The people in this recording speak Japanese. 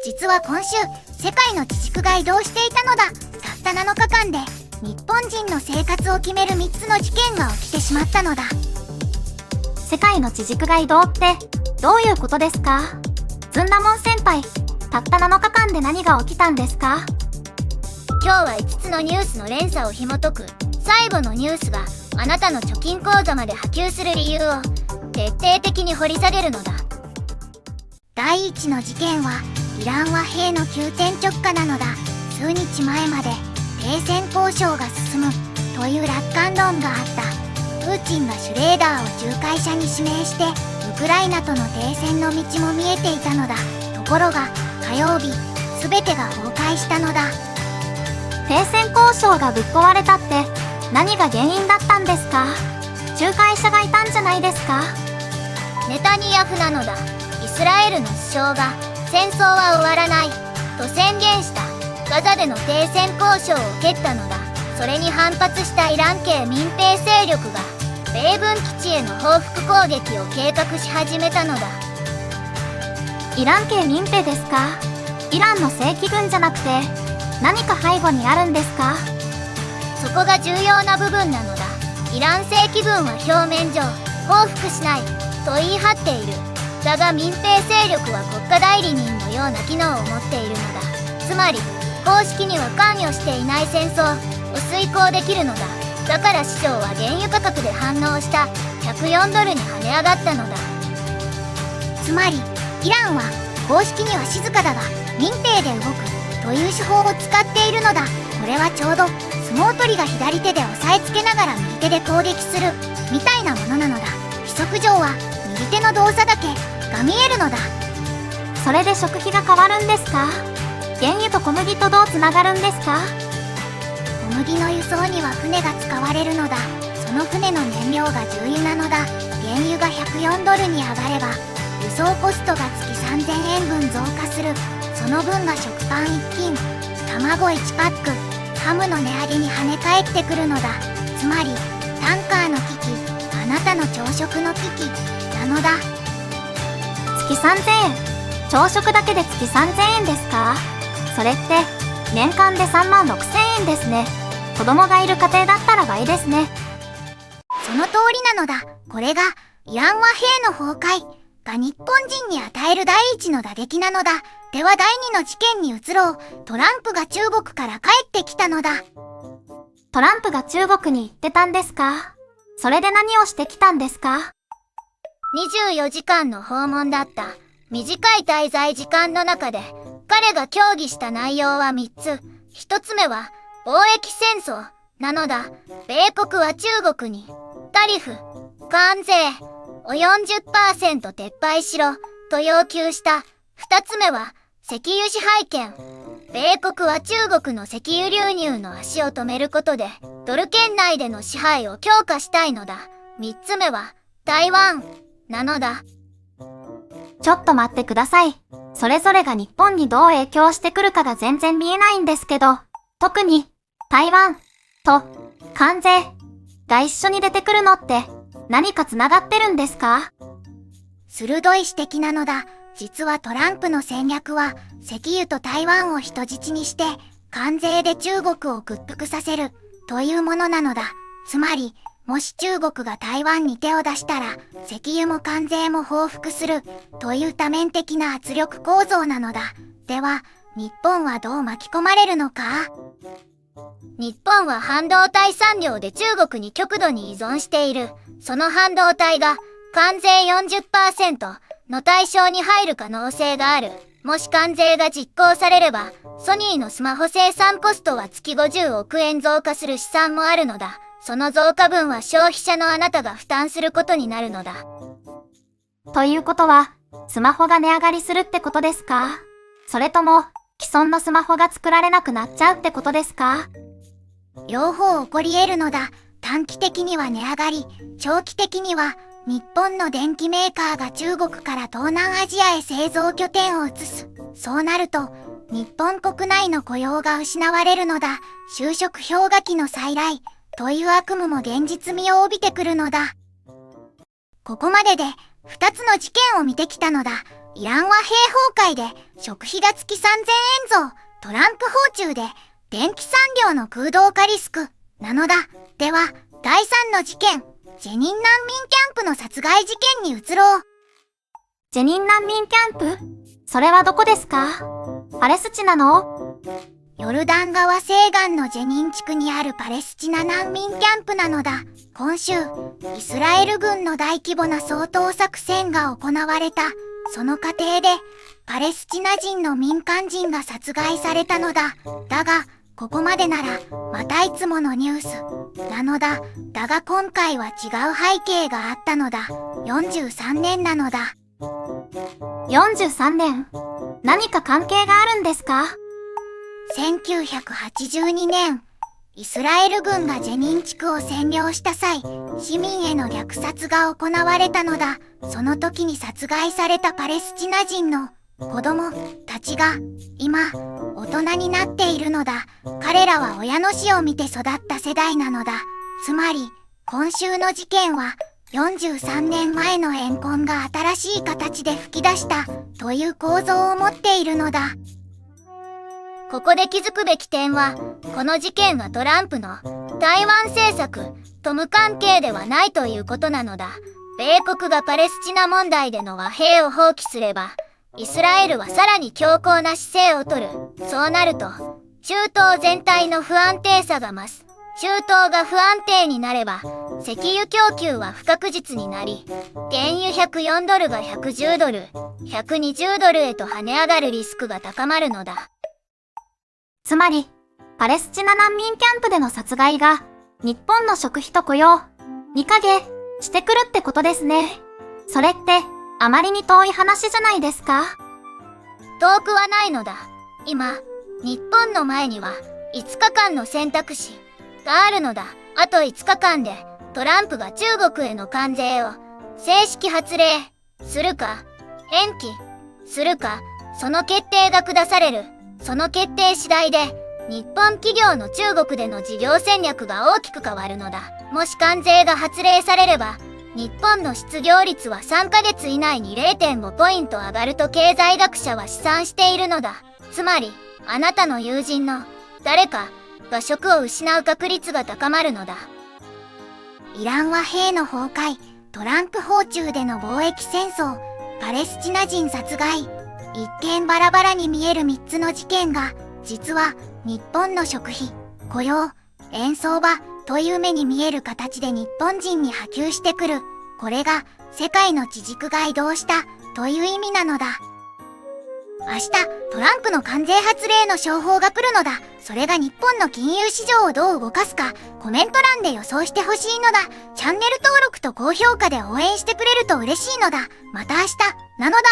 実は今週、世界の自粛が移動していたのだ。たった7日間で、日本人の生活を決める3つの事件が起きてしまったのだ。世界の地軸が移動ってどういうことですか？ずんだもん先輩、たった7日間で何が起きたんですか？今日は5つのニュースの連鎖を紐解く最後のニュースがあなたの貯金口座まで波及する理由を徹底的に掘り下げるのだ。第1の事件はイラン和平の急転直下なのだ。数日前まで停戦交渉が進むという楽観論があった。プーチンがシュレーダーを仲介者に指名してウクライナとの停戦の道も見えていたのだ。ところが火曜日、全てが崩壊したのだ。停戦交渉がぶっ壊れたって何が原因だったんですか？仲介者がいたんじゃないですか？ネタニヤフなのだ。イスラエルの首相が戦争は終わらないと宣言した。ガザでの停戦交渉を蹴ったのだ。それに反発したイラン系民兵勢力が米軍基地への報復攻撃を計画し始めたのだ。イラン系民兵ですか？イランの正規軍じゃなくて何か背後にあるんですか？そこが重要な部分なのだ。イラン正規軍は表面上報復しないと言い張っている。だが民兵勢力は国家代理人のような機能を持っているのだ。つまり公式には関与していない戦争を遂行できるのだ。だから市場は原油価格で反応した104ドルに跳ね上がったのだ。つまりイランは公式には静かだが民兵で動くという手法を使っているのだ。これはちょうど相撲取りが左手で押さえつけながら右手で攻撃するみたいなものなのだ。規則上は右手の動作だけが見えるのだ。それで食費が変わるんですか？原油と小麦とどうつながるんですか？小麦の輸送には船が使われるのだ。その船の燃料が重油なのだ。原油が104ドルに上がれば輸送コストが月3000円分増加する。その分が食パン1斤、卵1パック、ハムの値上げに跳ね返ってくるのだ。つまりタンカーの危機、あなたの朝食の危機なのだ。月3000円。朝食だけで月3000円ですか？それって年間で3万6000円ですね。子供がいる家庭だったら倍ですね。その通りなのだ。これがイラン和平の崩壊が日本人に与える第一の打撃なのだ。では第二の事件に移ろう。トランプが中国から帰ってきたのだ。トランプが中国に行ってたんですか？それで何をしてきたんですか？24時間の訪問だった。短い滞在時間の中で彼が協議した内容は3つ。1つ目は貿易戦争なのだ。米国は中国にタリフ、関税を 40% 撤廃しろと要求した。2つ目は石油支配権。米国は中国の石油流入の足を止めることでドル圏内での支配を強化したいのだ。3つ目は台湾なのだ。ちょっと待ってください。それぞれが日本にどう影響してくるかが全然見えないんですけど、特に台湾と関税が一緒に出てくるのって何かつながってるんですか？鋭い指摘なのだ。実はトランプの戦略は石油と台湾を人質にして関税で中国を屈服させるというものなのだ。つまりもし中国が台湾に手を出したら石油も関税も報復するという多面的な圧力構造なのだ。では日本はどう巻き込まれるのか？日本は半導体産業で中国に極度に依存している。その半導体が関税 40% の対象に入る可能性がある。もし関税が実行されればソニーのスマホ生産コストは月50億円増加する試算もあるのだ。その増加分は消費者のあなたが負担することになるのだ。ということは、スマホが値上がりするってことですか？それとも、既存のスマホが作られなくなっちゃうってことですか？両方起こり得るのだ。短期的には値上がり、長期的には日本の電機メーカーが中国から東南アジアへ製造拠点を移す。そうなると、日本国内の雇用が失われるのだ。就職氷河期の再来という悪夢も現実味を帯びてくるのだ。ここまでで2つの事件を見てきたのだ。イラン和平崩壊で食費が月3000円増、トランプ訪中で電気産業の空洞化リスク、なのだ。では、第3の事件、ジェニン難民キャンプの殺害事件に移ろう。ジェニン難民キャンプ？それはどこですか？パレスチナの？ヨルダン川西岸のジェニン地区にあるパレスチナ難民キャンプなのだ。今週、イスラエル軍の大規模な掃討作戦が行われた。その過程で、パレスチナ人の民間人が殺害されたのだ。だが、ここまでなら、またいつものニュース。なのだ。だが今回は違う背景があったのだ。43年なのだ。43年？何か関係があるんですか？1982年、イスラエル軍がジェニン地区を占領した際、市民への虐殺が行われたのだ。その時に殺害されたパレスチナ人の子供たちが今、大人になっているのだ。彼らは親の死を見て育った世代なのだ。つまり、今週の事件は、43年前の怨恨が新しい形で吹き出したという構造を持っているのだ。ここで気づくべき点は、この事件はトランプの台湾政策と無関係ではないということなのだ。米国がパレスチナ問題での和平を放棄すれば、イスラエルはさらに強硬な姿勢を取る。そうなると、中東全体の不安定さが増す。中東が不安定になれば、石油供給は不確実になり、原油104ドルが110ドル、120ドルへと跳ね上がるリスクが高まるのだ。つまり、パレスチナ難民キャンプでの殺害が、日本の食費と雇用、に影してくるってことですね。それって、あまりに遠い話じゃないですか？遠くはないのだ。今、日本の前には、5日間の選択肢があるのだ。あと5日間で、トランプが中国への関税を、正式発令、するか、延期、するか、その決定が下される。その決定次第で、日本企業の中国での事業戦略が大きく変わるのだ。もし関税が発令されれば、日本の失業率は3ヶ月以内に 0.5 ポイント上がると経済学者は試算しているのだ。つまり、あなたの友人の誰かが職を失う確率が高まるのだ。イラン和平の崩壊、トランプ訪中での貿易戦争、パレスチナ人殺害、一見バラバラに見える3つの事件が、実は日本の食費、雇用、円相場という目に見える形で日本人に波及してくる。これが世界の地軸が移動したという意味なのだ。明日、トランプの関税発令の商法が来るのだ。それが日本の金融市場をどう動かすか、コメント欄で予想してほしいのだ。チャンネル登録と高評価で応援してくれると嬉しいのだ。また明日、なのだ。